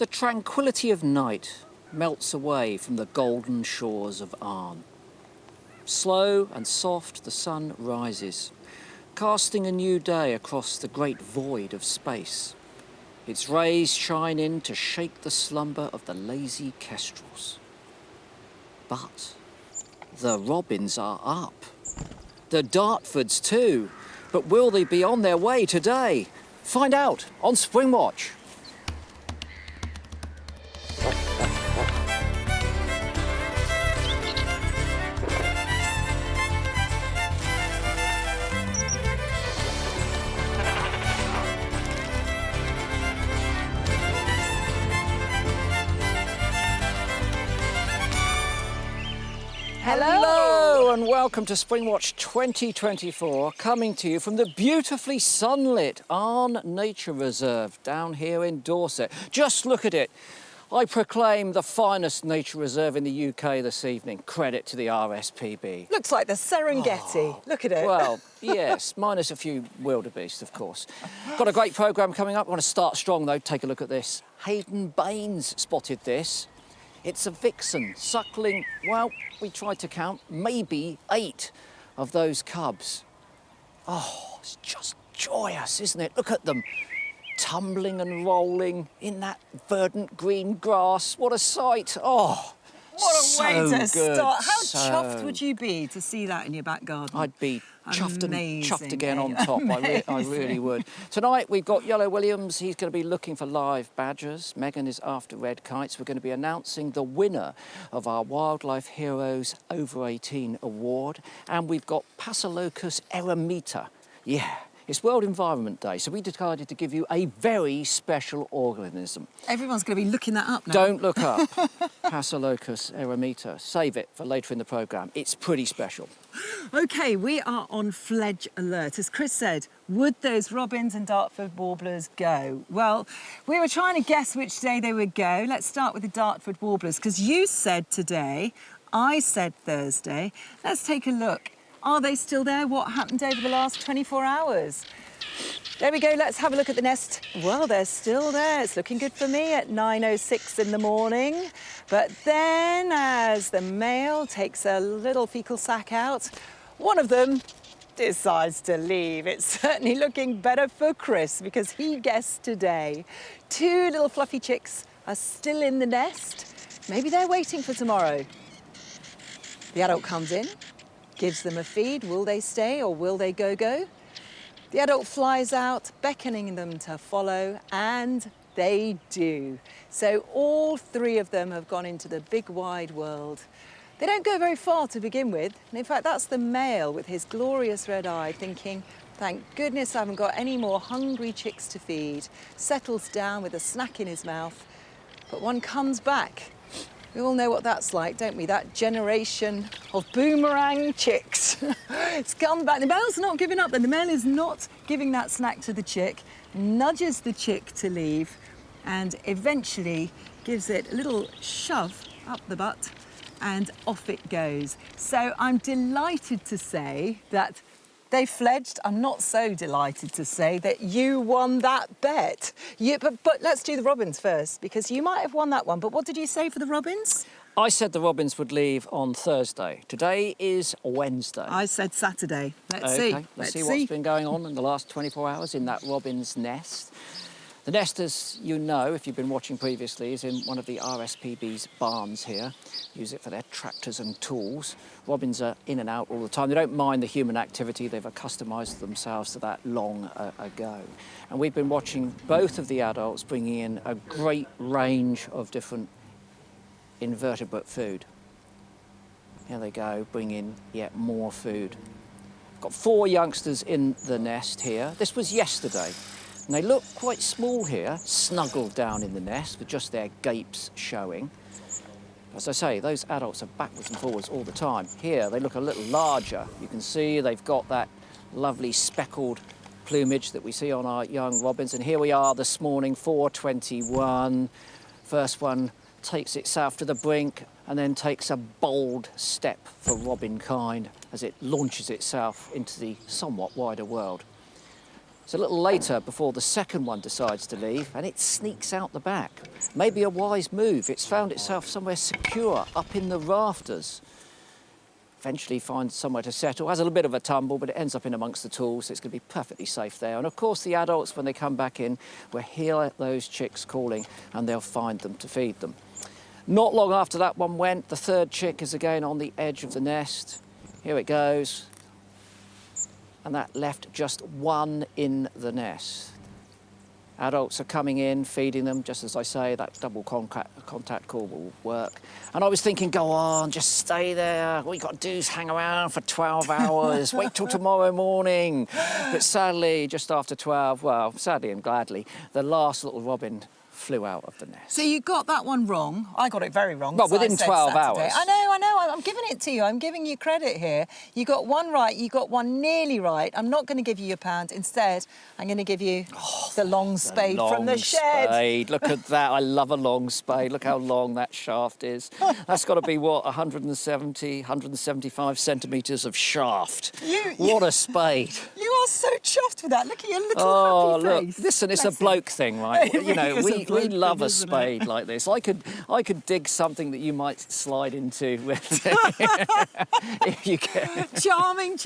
The tranquility of night melts away from the golden shores of Arn. Slow and soft the sun rises, casting a new day across the great void of space. Its rays shine in to shake the slumber of the lazy kestrels. But the robins are up. The Dartfords too. But will they be on their way today? Find out on Springwatch. Hello and welcome to Springwatch 2024, coming to you from the beautifully sunlit Arn Nature Reserve down here in Dorset. Just look at it. I proclaim the finest nature reserve in the UK this evening. Credit to the RSPB. Looks like the Serengeti. Oh, look at it. Well, yes, minus a few wildebeest, of course. Got a great programme coming up. I want to start strong, though. Take a look at this. Hayden Baines spotted this. It's a vixen suckling, well, we tried to count, maybe 8 of those cubs. Oh, it's just joyous, isn't it? Look at them, tumbling and rolling in that verdant green grass. What a sight. Oh, what a way to good. start. How chuffed would you be to see that in your back garden? I'd be chuffed and chuffed again on eh? top. I really would. Tonight we've got Yellow Williams. He's going to be looking for live badgers. Megan is after red kites. We're going to be announcing the winner of our Wildlife Heroes Over 18 award. And we've got Passalocus eremita. Yeah. It's World Environment Day, so we decided to give you a very special organism. Everyone's going to be looking that up now. Don't look up Passalocus eremita. Save it for later in the programme. It's pretty special. OK, we are on fledge alert. As Chris said, would those robins and Dartford warblers go? Well, we were trying to guess which day they would go. Let's start with the Dartford warblers, because you said today, I said Thursday. Let's take a look. Are they still there? What happened over the last 24 hours? There we go, let's have a look at the nest. Well, they're still there. It's looking good for me at 9:06 in the morning. But then, as the male takes a little fecal sac out, one of them decides to leave. It's certainly looking better for Chris, because he guessed today 2 little fluffy chicks are still in the nest. Maybe they're waiting for tomorrow. The adult comes in, gives them a feed. Will they stay or will they go? The adult flies out, beckoning them to follow, and they do. So all 3 of them have gone into the big wide world. They don't go very far to begin with. And in fact, that's the male with his glorious red eye thinking, thank goodness I haven't got any more hungry chicks to feed. Settles down with a snack in his mouth. But one comes back. We all know what that's like, don't we? That generation of boomerang chicks. It's come back. The male's not giving up then. The male is not giving that snack to the chick, nudges the chick to leave, and eventually gives it a little shove up the butt, and off it goes. So I'm delighted to say that they fledged. I'm not so delighted to say that you won that bet. But let's do the robins first, because you might have won that one. But what did you say for the robins? I said the robins would leave on Thursday. Today is Wednesday. I said Saturday. Let's see. Let's see what's been going on in the last 24 hours in that robin's nest. The nest, as you know, if you've been watching previously, is in one of the RSPB's barns here. Use it for their tractors and tools. Robins are in and out all the time. They don't mind the human activity. They've accustomed themselves to that long ago. And we've been watching both of the adults bringing in a great range of different invertebrate food. Here they go, bring in yet more food. Got 4 youngsters in the nest here. This was yesterday. And they look quite small here, snuggled down in the nest with just their gapes showing. As I say, those adults are backwards and forwards all the time. Here, they look a little larger. You can see they've got that lovely speckled plumage that we see on our young robins. And here we are this morning, 4:21. First one takes itself to the brink and then takes a bold step for robin kind as it launches itself into the somewhat wider world. It's a little later before the second one decides to leave, and it sneaks out the back. Maybe a wise move. It's found itself somewhere secure up in the rafters. Eventually finds somewhere to settle, has a little bit of a tumble, but it ends up in amongst the tools, so it's going to be perfectly safe there. And of course the adults, when they come back in, will hear those chicks calling and they'll find them to feed them. Not long after that one went, the third chick is again on the edge of the nest. Here it goes. And that left just one in the nest. Adults are coming in, feeding them, just as I say, that double contact call will work. And I was thinking, go on, just stay there. All you got to do is hang around for 12 hours, wait till tomorrow morning. But sadly, just after 12, well, sadly and gladly, the last little robin flew out of the nest. So you got that one wrong. I got it very wrong. Well, so within 12 hours. I know. I'm giving it to you. I'm giving you credit here. You got one right. You got one nearly right. I'm not going to give you your pound. Instead, I'm going to give you the long spade from the shed. Spade. Look at that. I love a long spade. Look how long that shaft is. That's got to be, what, 175 centimetres of shaft. What a spade. You are so chuffed with that. Look at your little happy face. Look, listen, it's a bloke thing, right? It You know, really we love a isn't it? spade like this. I could dig something that you might slide into with if you can. Charming.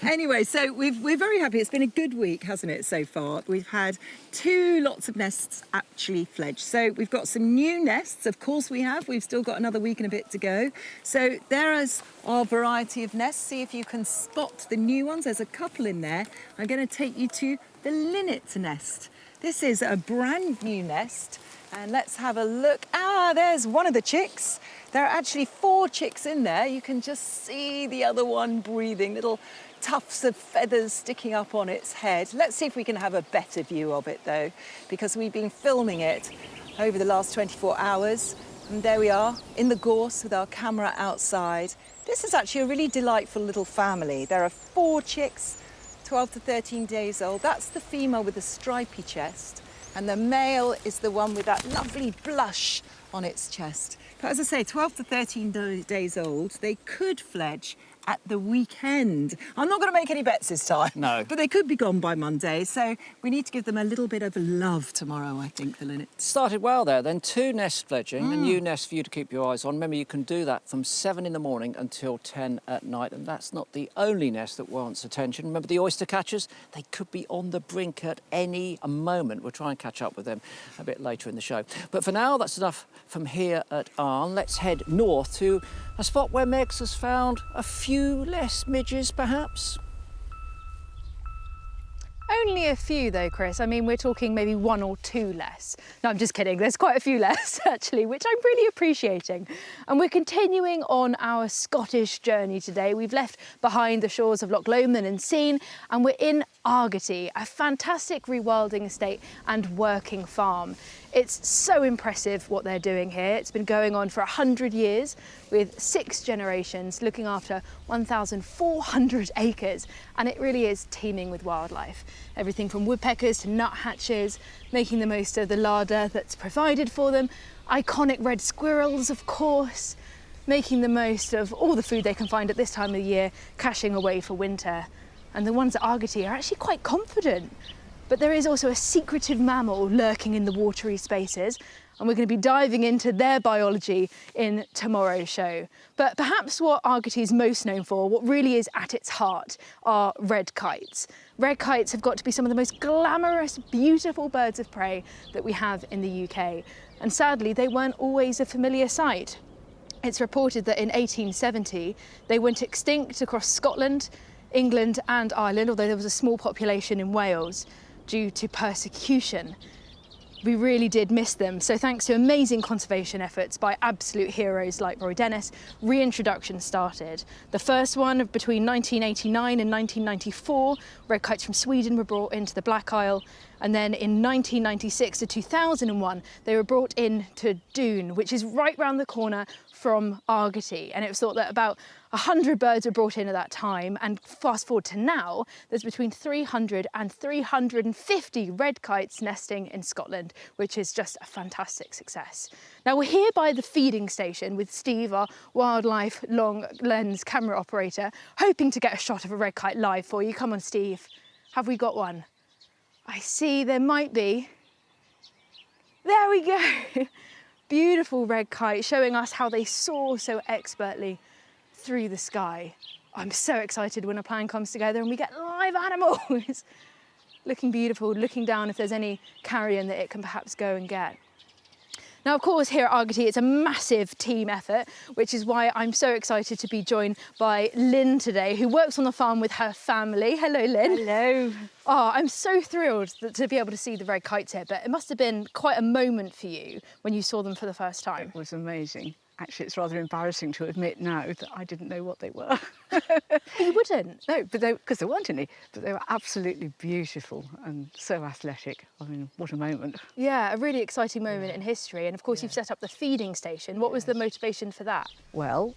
Anyway, so we're very happy. It's been a good week, hasn't it, so far? We've had 2 lots of nests actually fledged. So we've got some new nests, of course we have. We've still got another week and a bit to go. So there is our variety of nests. See if you can spot the new ones. There's a couple in there. I'm going to take you to the linnet nest. This is a brand new nest. And let's have a look. There's one of the chicks. There are actually 4 chicks in there. You can just see the other one breathing, little tufts of feathers sticking up on its head. Let's see if we can have a better view of it though, because we've been filming it over the last 24 hours. And there we are in the gorse with our camera outside. This is actually a really delightful little family. There are 4 chicks, 12 to 13 days old. That's the female with the stripy chest. And the male is the one with that lovely blush on its chest. But as I say, 12 to 13 days old, they could fledge at the weekend. I'm not going to make any bets this time. No. But they could be gone by Monday, so we need to give them a little bit of love tomorrow, I think, the linnets. Started well there, then 2 nest fledging, a new nest for you to keep your eyes on. Remember, you can do that from 7 in the morning until 10 at night, and that's not the only nest that wants attention. Remember the oyster catchers? They could be on the brink at any moment. We'll try and catch up with them a bit later in the show. But for now, that's enough from here at Arn. Let's head north to a spot where Megs has found a few less midges, perhaps. Only a few though, Chris. I mean, we're talking maybe 1 or 2 less. No, I'm just kidding. There's quite a few less, actually, which I'm really appreciating. And we're continuing on our Scottish journey today. We've left behind the shores of Loch Lomond and Seine, and we're in Argety, a fantastic rewilding estate and working farm. It's so impressive what they're doing here. It's been going on for 100 years with 6 generations looking after 1,400 acres, and it really is teeming with wildlife. Everything from woodpeckers to nuthatches, making the most of the larder that's provided for them, iconic red squirrels, of course, making the most of all the food they can find at this time of the year, caching away for winter. And the ones at Argety are actually quite confident. But there is also a secretive mammal lurking in the watery spaces, and we're going to be diving into their biology in tomorrow's show. But perhaps what Argety is most known for, what really is at its heart, are red kites. Red kites have got to be some of the most glamorous, beautiful birds of prey that we have in the UK. And sadly, they weren't always a familiar sight. It's reported that in 1870, they went extinct across Scotland, England and Ireland, although there was a small population in Wales, due to persecution. We really did miss them, so thanks to amazing conservation efforts by absolute heroes like Roy Dennis, reintroduction started. The first one between 1989 and 1994, red kites from Sweden were brought into the Black Isle, and then in 1996 to 2001 they were brought in to Doon, which is right round the corner from Argety, and it was thought that about 100 birds were brought in at that time, and fast forward to now, there's between 300 and 350 red kites nesting in Scotland, which is just a fantastic success. Now we're here by the feeding station with Steve, our wildlife long lens camera operator, hoping to get a shot of a red kite live for you. Come on, Steve, have we got one? I see there might be. There we go. Beautiful red kite showing us how they soar so expertly through the sky. I'm so excited when a plan comes together and we get live animals. Looking beautiful, looking down if there's any carrion that it can perhaps go and get. Now, of course, here at Argety, it's a massive team effort, which is why I'm so excited to be joined by Lynn today, who works on the farm with her family. Hello, Lynn. Hello. Oh, I'm so thrilled to be able to see the red kites here, but it must have been quite a moment for you when you saw them for the first time. It was amazing. Actually, it's rather embarrassing to admit now that I didn't know what they were. You wouldn't? No, but because there weren't any, but they were absolutely beautiful and so athletic. I mean, what a moment. Yeah, a really exciting moment in history. And of course, you've set up the feeding station. What was the motivation for that? Well,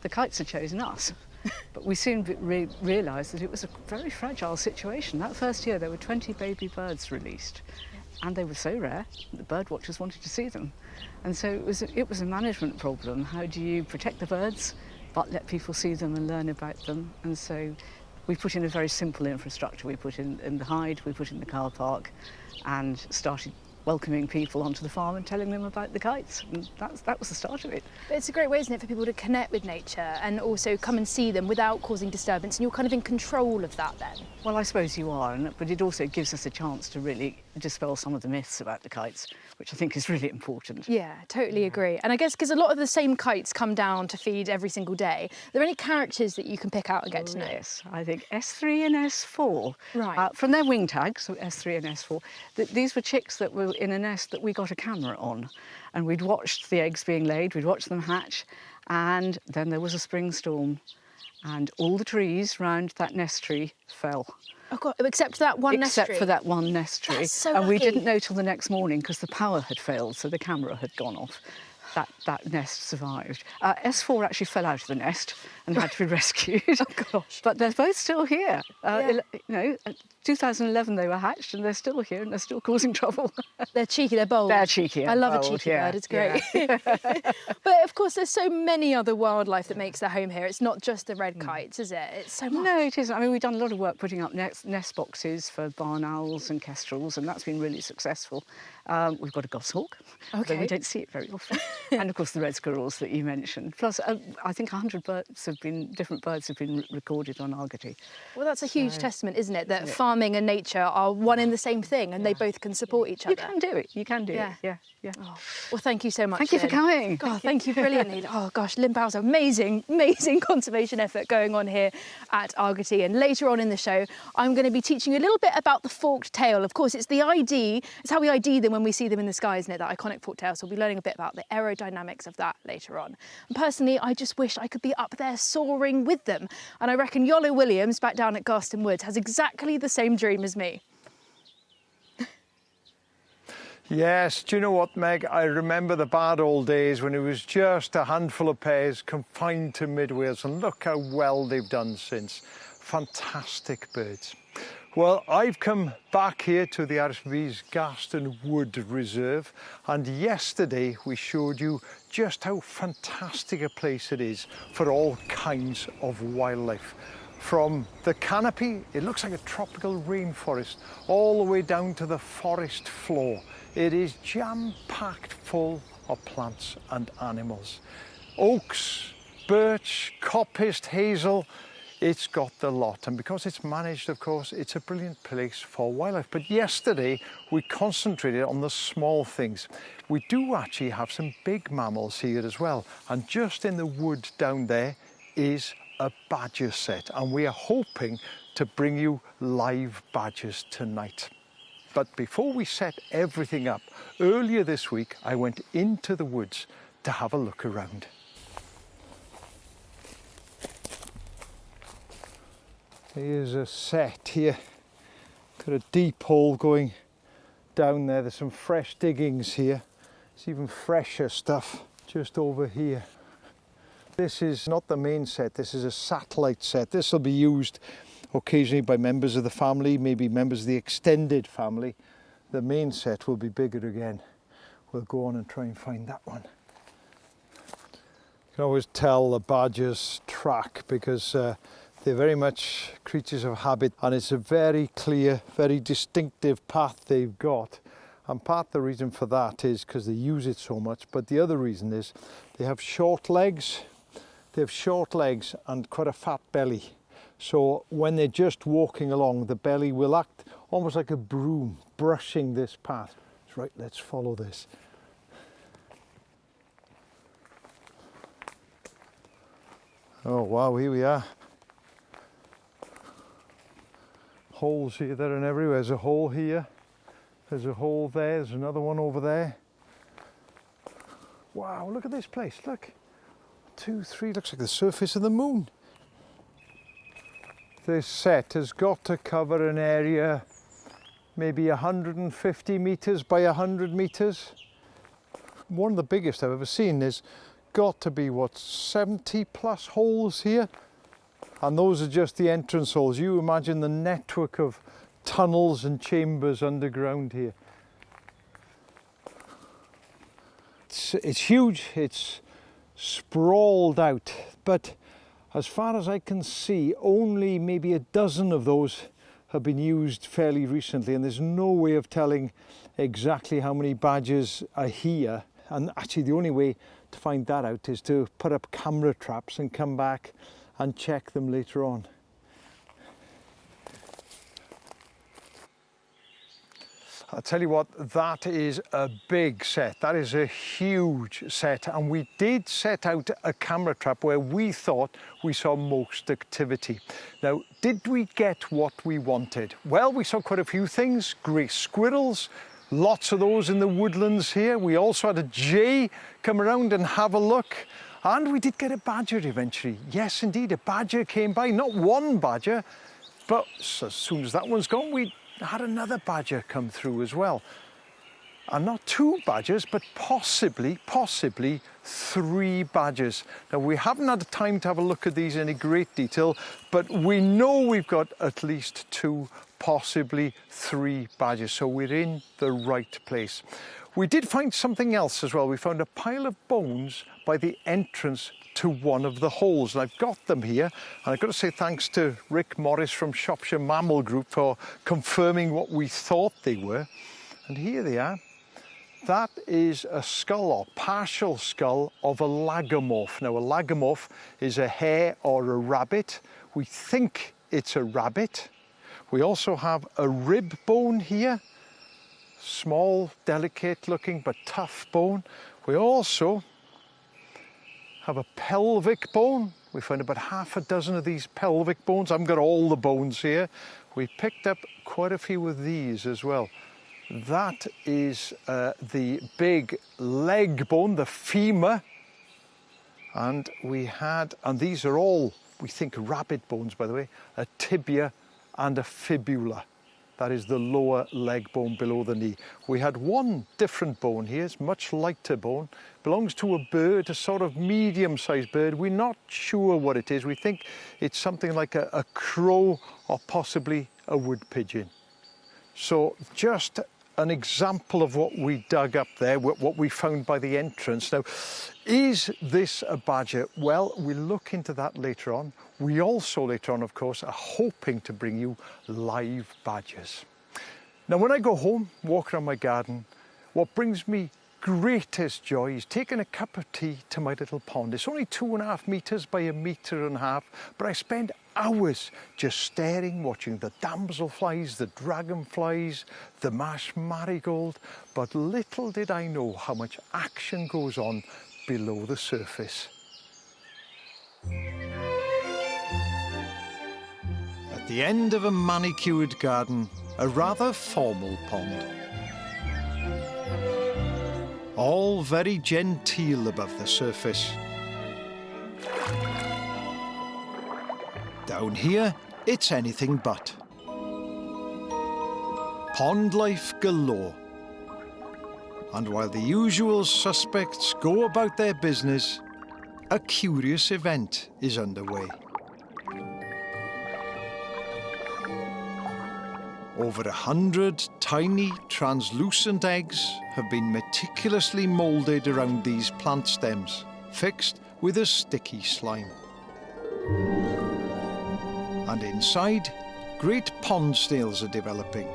the kites had chosen us, but we soon realised that it was a very fragile situation. That first year, there were 20 baby birds released. And they were so rare that the bird watchers wanted to see them. And so it was a management problem. How do you protect the birds, but let people see them and learn about them? And so we put in a very simple infrastructure. We put in the hide, we put in the car park, and started welcoming people onto the farm and telling them about the kites. And that was the start of it. But it's a great way, isn't it, for people to connect with nature and also come and see them without causing disturbance. And you're kind of in control of that then. Well, I suppose you are, but it also gives us a chance to really dispel some of the myths about the kites, which I think is really important. Yeah, totally agree. And I guess because a lot of the same kites come down to feed every single day, are there any characters that you can pick out and get to know? Yes, I think S3 and S4. Right. From their wing tags, so S3 and S4, these were chicks that were in a nest that we got a camera on. And we'd watched the eggs being laid, we'd watched them hatch, and then there was a spring storm. And all the trees round that nest tree fell. Oh God, except for that one nest tree? Except for that one nest tree. That's so and we lucky. didn't know till the next morning because the power had failed, so the camera had gone off. That nest survived. S4 actually fell out of the nest and had to be rescued. Oh gosh. But they're both still here. Yeah. 2011 they were hatched and they're still here and they're still causing trouble. They're cheeky, they're bold. They're cheeky. I and love a bold, cheeky yeah, bird, it's great. yeah. But of course, there's so many other wildlife that makes their home here. It's not just the red kites, is it? It's so much. No, it isn't. I mean, we've done a lot of work putting up nest boxes for barn owls and kestrels, and that's been really successful. We've got a goshawk, although we don't see it very often. And of course, the red squirrels that you mentioned. Plus, I think 100 different birds have been recorded on Argety. Well, that's a huge testament, isn't it? That farming and nature are one in the same thing and they both can support each other. You can do it. You can do Yeah. it. Yeah. Oh, well, thank you so much. Thank you for Lynn. coming. God, thank you brilliantly. Oh gosh, Lynn Bowles, amazing conservation effort going on here at Argety. And later on in the show, I'm going to be teaching you a little bit about the forked tail. Of course, it's the ID. It's how we ID them when we see them in the sky, isn't it? That iconic forked tail. So we'll be learning a bit about the aerodynamics of that later on. And personally, I just wish I could be up there soaring with them. And I reckon Yolo Williams back down at Garston Woods has exactly the same dream as me. Yes, do you know what, Meg? I remember the bad old days when it was just a handful of pairs confined to mid-Wales, and look how well they've done since. Fantastic birds. Well, I've come back here to the RSPB's Garston Wood Reserve, and yesterday we showed you just how fantastic a place it is for all kinds of wildlife. From the canopy, it looks like a tropical rainforest, all the way down to the forest floor. It is jam-packed full of plants and animals. Oaks, birch, coppice, hazel, it's got the lot. And because it's managed, of course, it's a brilliant place for wildlife. But yesterday, we concentrated on the small things. We do actually have some big mammals here as well. And just in the wood down there is a badger set. And we are hoping to bring you live badgers tonight. But before we set everything up, earlier this week, I went into the woods to have a look around. Here's a set here. Got a deep hole going down there. There's some fresh diggings here. There's even fresher stuff just over here. This is not the main set, this is a satellite set. This will be used occasionally by members of the family, maybe members of the extended family. The main set will be bigger again. We'll go on and try and find that one. You can always tell the badger's track because They're very much creatures of habit, and it's a very clear, very distinctive path they've got. And part of the reason for that is because they use it so much, but the other reason is they have short legs. They have short legs and quite a fat belly. So when they're just walking along, the belly will act almost like a broom, brushing this path. Right, let's follow this. Oh wow, here we are. Holes here, there and everywhere. There's a hole here. There's a hole there. There's another one over there. Wow, look at this place. Look. 2, 3, looks like the surface of the moon. This set has got to cover an area maybe 150 metres by 100 metres. One of the biggest I've ever seen. There's got to be, what, 70 plus holes here? And those are just the entrance holes. You imagine the network of tunnels and chambers underground here. It's huge, it's sprawled out, but as far as I can see, only maybe a dozen of those have been used fairly recently, and there's no way of telling exactly how many badgers are here. And actually the only way to find that out is to put up camera traps and come back and check them later on. I'll tell you what, that is a big set. That is a huge set, and we did set out a camera trap where we thought we saw most activity. Now, did we get what we wanted? Well, we saw quite a few things. Grey squirrels, lots of those in the woodlands here. We also had a jay come around and have a look. And we did get a badger eventually. Yes, indeed, a badger came by. Not one badger, but as soon as that one's gone, we had another badger come through as well. And not 2 badgers, but possibly 3 badgers. Now, we haven't had time to have a look at these in any great detail, but we know we've got at least 2, possibly 3 badgers. So we're in the right place. We did find something else as well. We found a pile of bones by the entrance to one of the holes, and I've got them here, and I've got to say thanks to Rick Morris from Shropshire Mammal Group for confirming what we thought they were. And here they are. That is a skull, or partial skull, of a lagomorph. Now, a lagomorph is a hare or a rabbit. We think it's a rabbit. We also have a rib bone here. Small, delicate looking, but tough bone. We also have a pelvic bone. We found about half a dozen of these pelvic bones. I haven't got all the bones here. We picked up quite a few of these as well. That is the big leg bone, the femur. And we had, and these are all, we think, rabbit bones, by the way, a tibia and a fibula. That is the lower leg bone below the knee. We had one different bone here. It's much lighter bone. Belongs to a bird, a sort of medium-sized bird. We're not sure what it is. We think it's something like a crow or possibly a wood pigeon. So just an example of what we dug up there, what we found by the entrance. Now, is this a badger? Well, we'll look into that later on. We also later on, of course, are hoping to bring you live badgers. Now, when I go home, walk around my garden, what brings me greatest joy is taking a cup of tea to my little pond. It's only 2.5 metres by 1.5 metres, but I spend hours just staring, watching the damselflies, the dragonflies, the marsh marigold. But little did I know how much action goes on below the surface. At the end of a manicured garden, a rather formal pond. All very genteel above the surface. Down here, it's anything but. Pond life galore. And while the usual suspects go about their business, a curious event is underway. Over 100 tiny, translucent eggs have been meticulously moulded around these plant stems, fixed with a sticky slime. And inside, great pond snails are developing.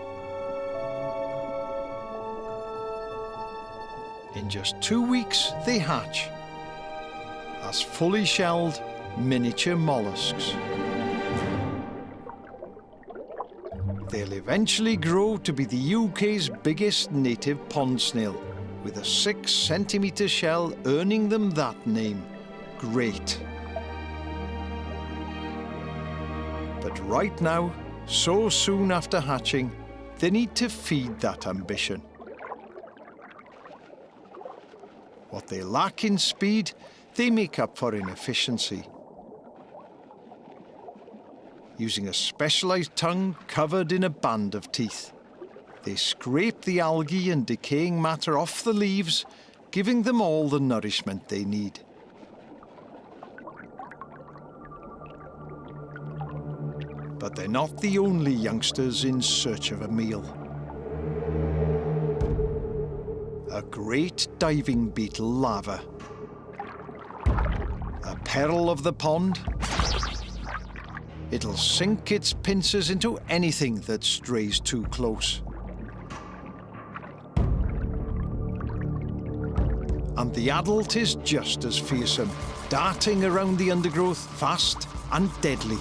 In just 2 weeks, they hatch as fully shelled miniature molluscs. They'll eventually grow to be the UK's biggest native pond snail, with a 6-centimetre shell earning them that name, Great. But right now, so soon after hatching, they need to feed that ambition. What they lack in speed, they make up for in efficiency. Using a specialised tongue covered in a band of teeth, they scrape the algae and decaying matter off the leaves, giving them all the nourishment they need. But they're not the only youngsters in search of a meal. A great diving beetle larva. A peril of the pond. It'll sink its pincers into anything that strays too close. And the adult is just as fearsome, darting around the undergrowth, fast and deadly.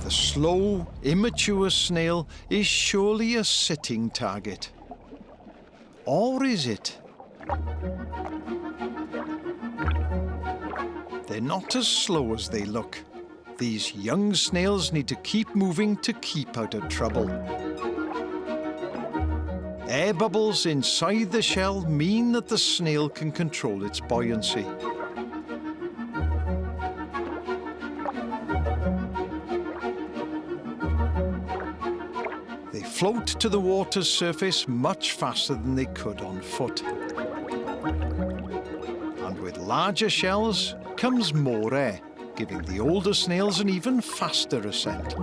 The slow, immature snail is surely a sitting target. Or is it? They're not as slow as they look. These young snails need to keep moving to keep out of trouble. Air bubbles inside the shell mean that the snail can control its buoyancy. They float to the water's surface much faster than they could on foot. And with larger shells comes more air, giving the older snails an even faster ascent.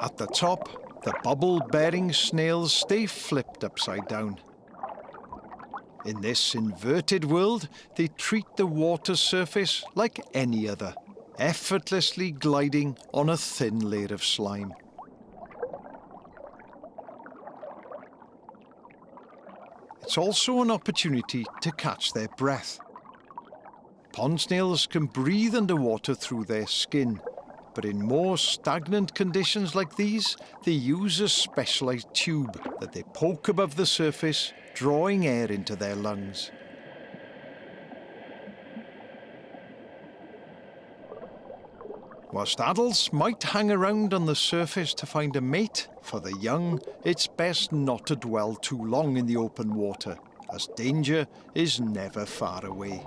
At the top, the bubble-bearing snails stay flipped upside down. In this inverted world, they treat the water surface like any other, effortlessly gliding on a thin layer of slime. It's also an opportunity to catch their breath. Pond snails can breathe underwater through their skin, but in more stagnant conditions like these, they use a specialised tube that they poke above the surface, drawing air into their lungs. Whilst adults might hang around on the surface to find a mate, for the young, it's best not to dwell too long in the open water, as danger is never far away.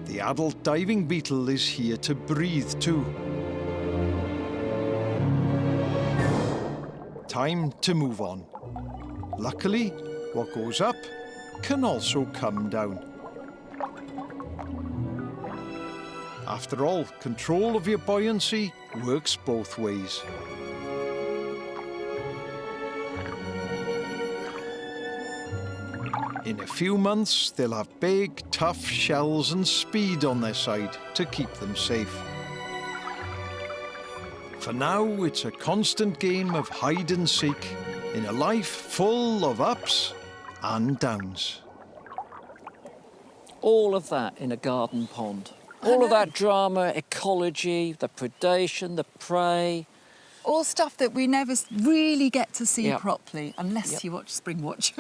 The adult diving beetle is here to breathe too. Time to move on. Luckily, what goes up can also come down. After all, control of your buoyancy works both ways. In a few months, they'll have big, tough shells and speed on their side to keep them safe. For now, it's a constant game of hide and seek in a life full of ups and downs. All of that in a garden pond. All of that drama, ecology, the predation, the prey. All stuff that we never really get to see Yep. properly, unless Yep. you watch Springwatch.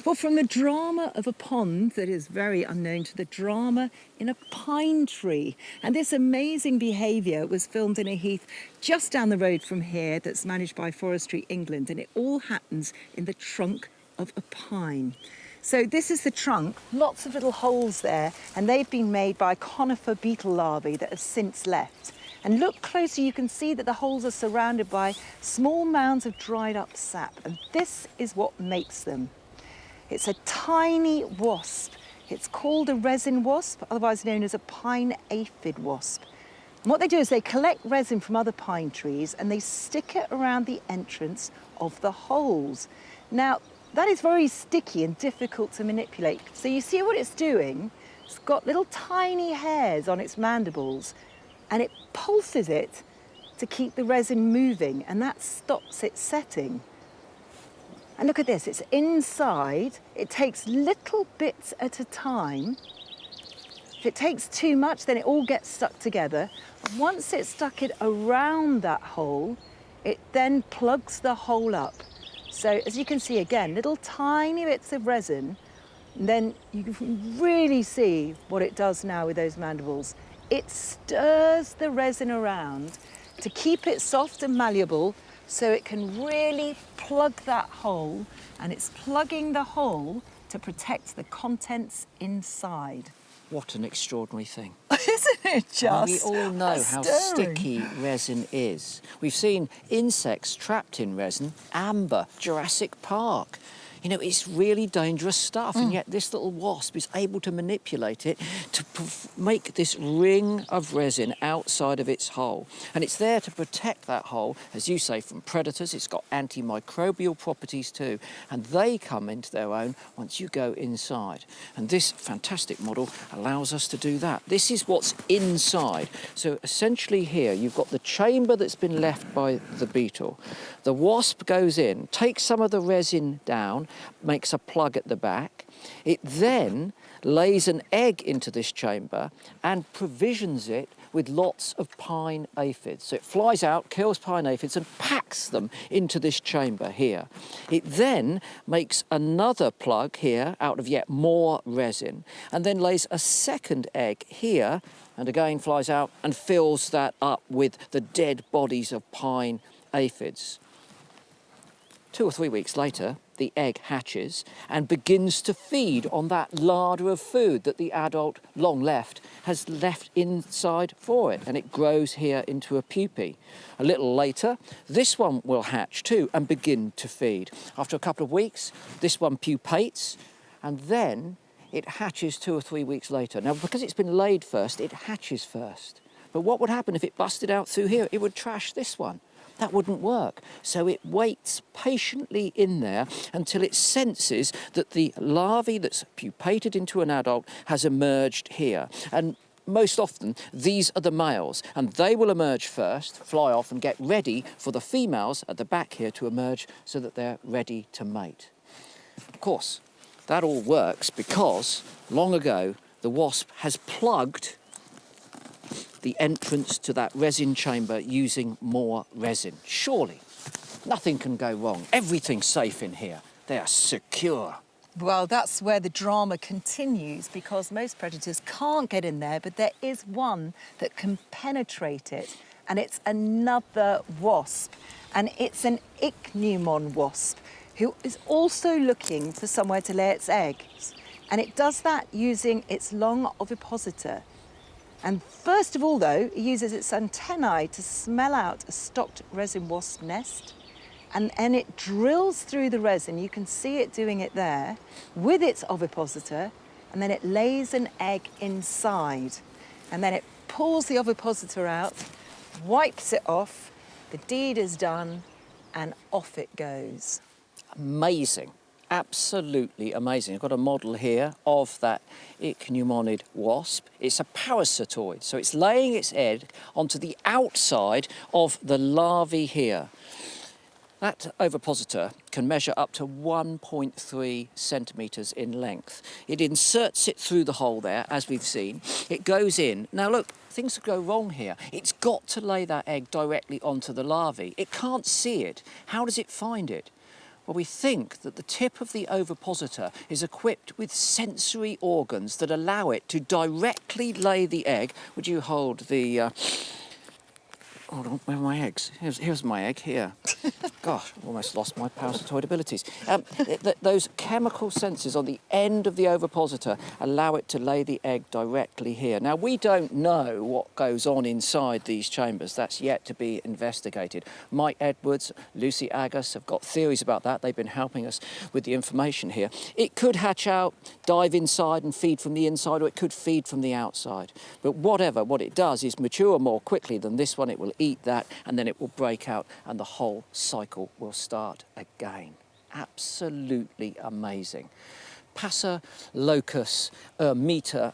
Well, from the drama of a pond that is very unknown to the drama in a pine tree. And this amazing behaviour was filmed in a heath just down the road from here that's managed by Forestry England, and it all happens in the trunk of a pine. So this is the trunk, lots of little holes there, and they've been made by conifer beetle larvae that have since left. And look closely, you can see that the holes are surrounded by small mounds of dried up sap, and this is what makes them. It's a tiny wasp. It's called a resin wasp, otherwise known as a pine aphid wasp. And what they do is they collect resin from other pine trees and they stick it around the entrance of the holes. Now, that is very sticky and difficult to manipulate. So you see what it's doing? It's got little tiny hairs on its mandibles and it pulses it to keep the resin moving, and that stops it setting. And look at this, it's inside. It takes little bits at a time. If it takes too much, then it all gets stuck together. Once it's stuck it around that hole, it then plugs the hole up. So as you can see again, little tiny bits of resin, and then you can really see what it does now with those mandibles. It stirs the resin around to keep it soft and malleable so it can really plug that hole, and it's plugging the hole to protect the contents inside. What an extraordinary thing. Isn't it just? We all know how stirring? sticky resin is. We've seen insects trapped in resin, amber, Jurassic Park. You know, it's really dangerous stuff, and yet this little wasp is able to manipulate it to make this ring of resin outside of its hole. And it's there to protect that hole, as you say, from predators. It's got antimicrobial properties too, and they come into their own once you go inside. And this fantastic model allows us to do that. This is what's inside. So essentially here, you've got the chamber that's been left by the beetle. The wasp goes in, takes some of the resin down, makes a plug at the back. It then lays an egg into this chamber and provisions it with lots of pine aphids. So it flies out, kills pine aphids and packs them into this chamber here. It then makes another plug here out of yet more resin, and then lays a second egg here, and again flies out and fills that up with the dead bodies of pine aphids. 2 or 3 weeks later, the egg hatches and begins to feed on that larder of food that the adult, long left, has left inside for it, and it grows here into a pupae. A little later, this one will hatch too and begin to feed. After a couple of weeks, this one pupates, and then it hatches 2 or 3 weeks later. Now, because it's been laid first, it hatches first. But what would happen if it busted out through here? It would trash this one. That wouldn't work. So it waits patiently in there until it senses that the larvae that's pupated into an adult has emerged here. And most often, these are the males, and they will emerge first, fly off and get ready for the females at the back here to emerge so that they're ready to mate. Of course, that all works because long ago, the wasp has plugged the entrance to that resin chamber using more resin. Surely, nothing can go wrong. Everything's safe in here. They are secure. Well, that's where the drama continues, because most predators can't get in there, but there is one that can penetrate it, and it's another wasp, and it's an ichneumon wasp who is also looking for somewhere to lay its eggs, and it does that using its long ovipositor. And first of all, though, it uses its antennae to smell out a stocked resin wasp nest. And it drills through the resin. You can see it doing it there with its ovipositor. And then it lays an egg inside. And then it pulls the ovipositor out, wipes it off. The deed is done, and off it goes. Amazing. Absolutely amazing. I've got a model here of that ichneumon wasp. It's a parasitoid, so it's laying its egg onto the outside of the larvae here. That ovipositor can measure up to 1.3 centimetres in length. It inserts it through the hole there, as we've seen. It goes in. Now look, things could go wrong here. It's got to lay that egg directly onto the larvae. It can't see it. How does it find it? Well, we think that the tip of the ovipositor is equipped with sensory organs that allow it to directly lay the egg. Would you hold the Hold on, where are my eggs? Here's my egg here. Gosh, I've almost lost my parasitoid abilities. Those chemical sensors on the end of the ovipositor allow it to lay the egg directly here. Now, we don't know what goes on inside these chambers. That's yet to be investigated. Mike Edwards, Lucy Agus have got theories about that. They've been helping us with the information here. It could hatch out, dive inside and feed from the inside, or it could feed from the outside. But whatever, what it does is mature more quickly than this one. It will eat that, and then it will break out, and the whole cycle will start again. Absolutely amazing. Passer locus ermita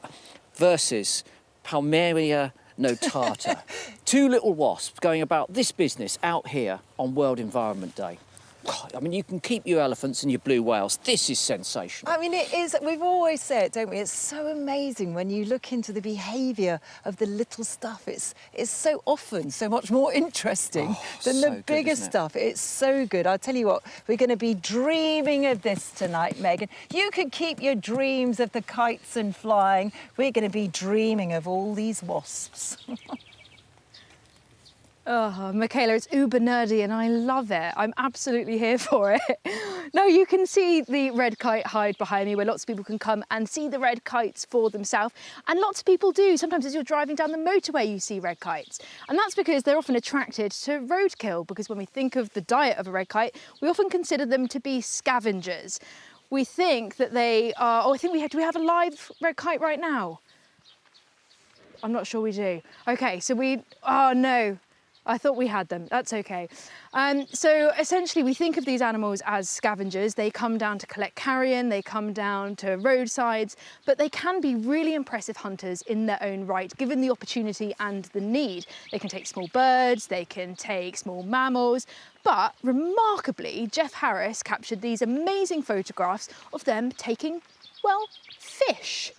versus Palmeria notata. Two little wasps going about this business out here on World Environment Day. God, I mean, you can keep your elephants and your blue whales. This is sensational. I mean, it is, we've always said, don't we, it's so amazing when you look into the behaviour of the little stuff. It's so often so much more interesting than so the bigger stuff. It's so good. I'll tell you what, we're going to be dreaming of this tonight, Megan. You can keep your dreams of the kites and flying. We're going to be dreaming of all these wasps. Oh, Michaela, it's uber nerdy and I love it. I'm absolutely here for it. Now you can see the red kite hide behind me where lots of people can come and see the red kites for themselves. And lots of people do. Sometimes as you're driving down the motorway, you see red kites. And that's because they're often attracted to roadkill, because when we think of the diet of a red kite, we often consider them to be scavengers. We think that they are, oh, I think do we have a live red kite right now? I'm not sure we do. Okay, so oh no. I thought we had them, that's okay. So essentially we think of these animals as scavengers. They come down to collect carrion, they come down to roadsides, but they can be really impressive hunters in their own right, given the opportunity and the need. They can take small birds, they can take small mammals, but remarkably, Jeff Harris captured these amazing photographs of them taking, well, fish.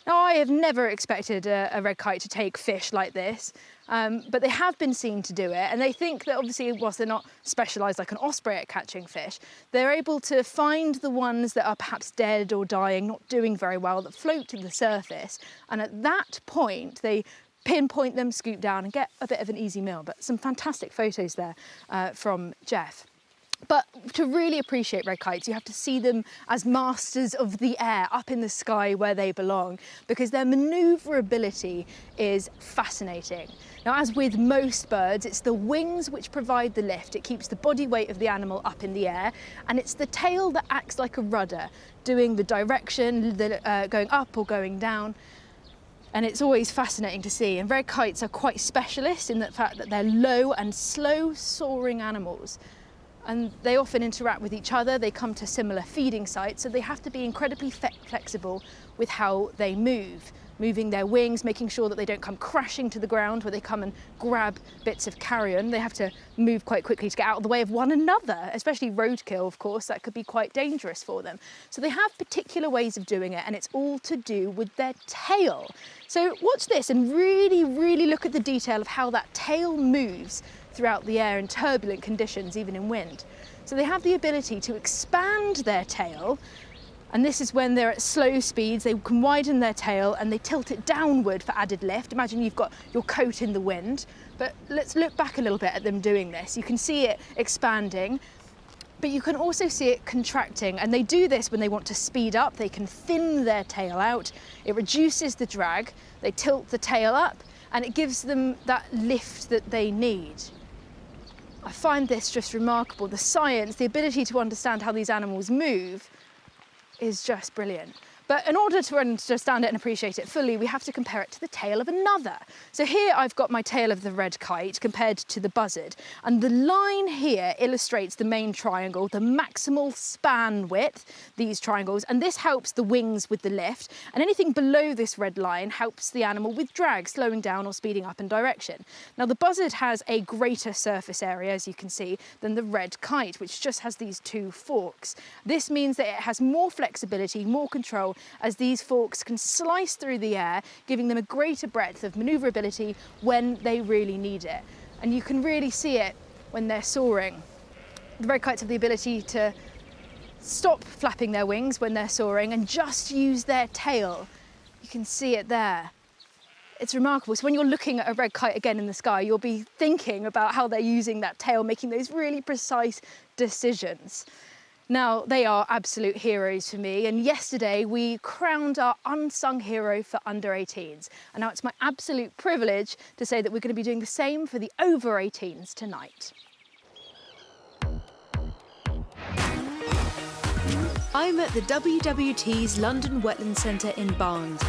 Now, I have never expected a red kite to take fish like this, but they have been seen to do it, and they think that obviously, whilst they're not specialised like an osprey at catching fish, they're able to find the ones that are perhaps dead or dying, not doing very well, that float to the surface, and at that point, they pinpoint them, scoop down, and get a bit of an easy meal. But some fantastic photos there from Jeff. But to really appreciate red kites, you have to see them as masters of the air, up in the sky where they belong, because their manoeuvrability is fascinating. Now, as with most birds, it's the wings which provide the lift. It keeps the body weight of the animal up in the air, and it's the tail that acts like a rudder, doing the direction, going up or going down. And it's always fascinating to see. And red kites are quite specialist in the fact that they're low and slow soaring animals. And they often interact with each other, they come to similar feeding sites, so they have to be incredibly flexible with how they move, moving their wings, making sure that they don't come crashing to the ground where they come and grab bits of carrion. They have to move quite quickly to get out of the way of one another, especially roadkill, of course, that could be quite dangerous for them. So they have particular ways of doing it, and it's all to do with their tail. So watch this and really, really look at the detail of how that tail moves throughout the air in turbulent conditions, even in wind. So they have the ability to expand their tail, and this is when they're at slow speeds. They can widen their tail and they tilt it downward for added lift. Imagine you've got your coat in the wind, but let's look back a little bit at them doing this. You can see it expanding, but you can also see it contracting, and they do this when they want to speed up. They can thin their tail out, it reduces the drag, they tilt the tail up, and it gives them that lift that they need. I find this just remarkable. The science, the ability to understand how these animals move is just brilliant. But in order to understand it and appreciate it fully, we have to compare it to the tail of another. So here I've got my tail of the red kite compared to the buzzard. And the line here illustrates the main triangle, the maximal span width, these triangles, and this helps the wings with the lift. And anything below this red line helps the animal with drag, slowing down or speeding up in direction. Now the buzzard has a greater surface area, as you can see, than the red kite, which just has these two forks. This means that it has more flexibility, more control, as these forks can slice through the air, giving them a greater breadth of manoeuvrability when they really need it. And you can really see it when they're soaring. The red kites have the ability to stop flapping their wings when they're soaring and just use their tail. You can see it there. It's remarkable. So when you're looking at a red kite again in the sky, you'll be thinking about how they're using that tail, making those really precise decisions. Now, they are absolute heroes for me, and yesterday we crowned our unsung hero for under-18s. And now it's my absolute privilege to say that we're going to be doing the same for the over-18s tonight. I'm at the WWT's London Wetland Centre in Barnes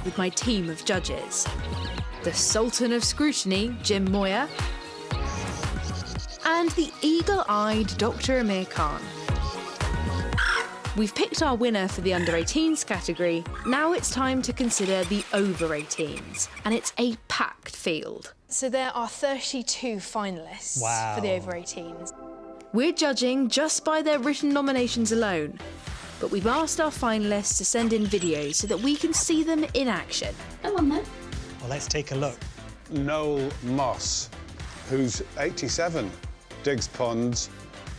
with my team of judges. The Sultan of Scrutiny, Jim Moyer, and the eagle-eyed Dr. Amir Khan. We've picked our winner for the under-18s category. Now it's time to consider the over-18s, and it's a packed field. So there are 32 finalists for the over-18s. We're judging just by their written nominations alone, but we've asked our finalists to send in videos so that we can see them in action. Come on then. Well, let's take a look. Noel Moss, who's 87, digs ponds,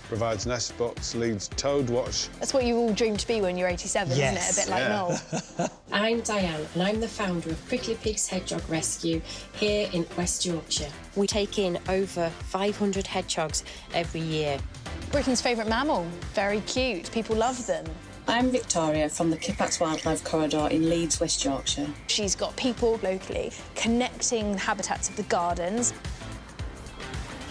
provides nest box, leads Toad Watch. That's what you all dream to be when you're 87, Yes. isn't it? A bit like Noel. I'm Diane and I'm the founder of Prickly Pigs Hedgehog Rescue here in West Yorkshire. We take in over 500 hedgehogs every year. Britain's favourite mammal. Very cute. People love them. I'm Victoria from the Kippax Wildlife Corridor in Leeds, West Yorkshire. She's got people locally connecting the habitats of the gardens.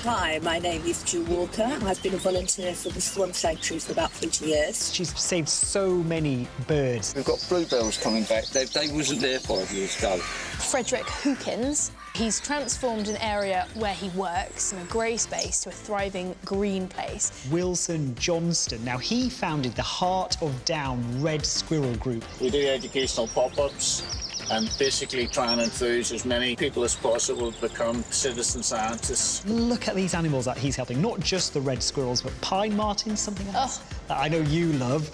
Hi, my name is Ju Walker. I've been a volunteer for the Swan Sanctuary for about 20 years. She's saved so many birds. We've got bluebells coming back. They wasn't there 5 years ago. Frederick Hookins. He's transformed an area where he works in a grey space to a thriving green place. Wilson Johnston. Now, he founded the Heart of Down Red Squirrel Group. We do educational pop-ups and basically try and enthuse as many people as possible to become citizen scientists. Look at these animals that he's helping. Not just the red squirrels, but pine martens, something else that I know you love.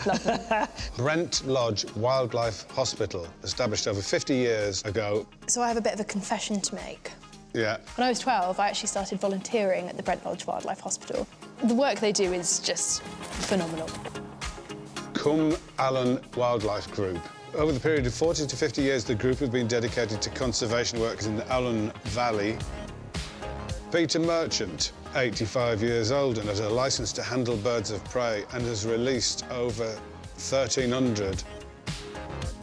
Brent Lodge Wildlife Hospital, established over 50 years ago. So I have a bit of a confession to make. Yeah. When I was 12, I actually started volunteering at the Brent Lodge Wildlife Hospital. The work they do is just phenomenal. Cum Allen Wildlife Group. Over the period of 40 to 50 years, the group has been dedicated to conservation works in the Allen Valley. Peter Merchant, 85 years old and has a licence to handle birds of prey and has released over 1,300.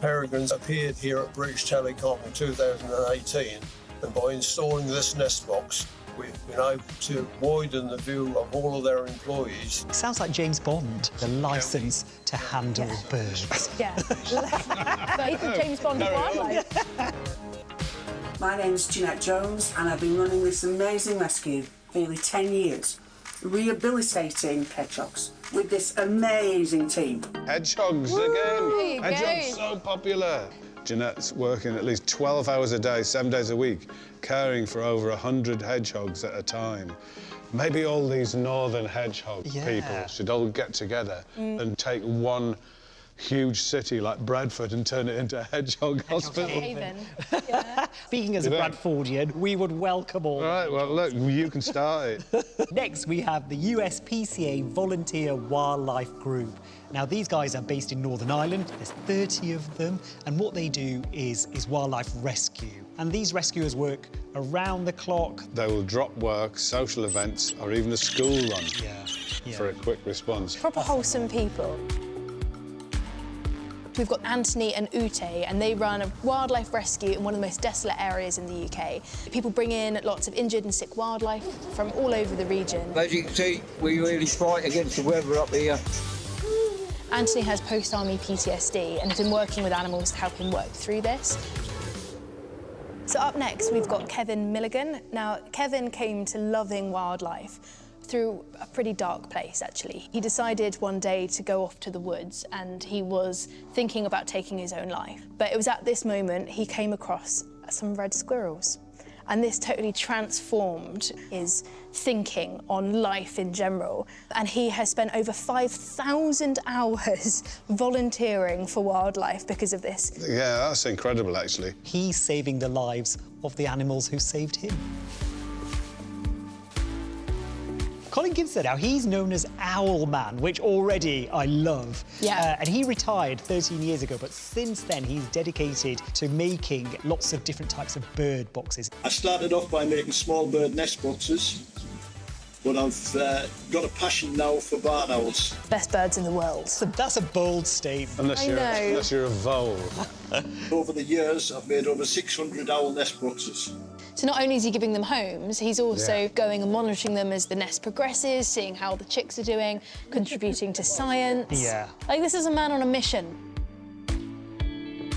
Peregrines appeared here at British Telecom in 2018, and by installing this nest box, we've been able to widen the view of all of their employees. It sounds like James Bond, the licence to handle birds. Yeah. But James Bond of wildlife. My name's Jeanette Jones, and I've been running this amazing rescue for nearly 10 years, rehabilitating hedgehogs with this amazing team. Hedgehogs again! Hedgehogs so popular! Jeanette's working at least 12 hours a day, 7 days a week, caring for over 100 hedgehogs at a time. Maybe all these northern hedgehog people should all get together and take one huge city like Bradford and turn it into a hedgehog hospital. Haven. Speaking as a Bradfordian, we would welcome all. All right, well, look, you can start it. Next, we have the USPCA Volunteer Wildlife Group. Now, these guys are based in Northern Ireland. There's 30 of them, and what they do is wildlife rescue. And these rescuers work around the clock. They will drop work, social events, or even a school run for a quick response. Proper wholesome people. We've got Anthony and Ute, and they run a wildlife rescue in one of the most desolate areas in the UK. People bring in lots of injured and sick wildlife from all over the region. As you can see, we really fight against the weather up here. Anthony has post-army PTSD and has been working with animals to help him work through this. So up next, we've got Kevin Milligan. Now, Kevin came to loving wildlife through a pretty dark place, actually. He decided one day to go off to the woods, and he was thinking about taking his own life. But it was at this moment he came across some red squirrels. And this totally transformed his thinking on life in general. And he has spent over 5,000 hours volunteering for wildlife because of this. Yeah, that's incredible, actually. He's saving the lives of the animals who saved him. Colin Gibson, now he's known as Owl Man, which already I love. Yeah. And he retired 13 years ago, but since then he's dedicated to making lots of different types of bird boxes. I started off by making small bird nest boxes, but I've got a passion now for barn owls. Best birds in the world. So that's a bold statement. Unless you're a vole. Over the years, I've made over 600 owl nest boxes. So not only is he giving them homes, he's also Yeah. going and monitoring them as the nest progresses, seeing how the chicks are doing, contributing to science. Yeah. Like, this is a man on a mission.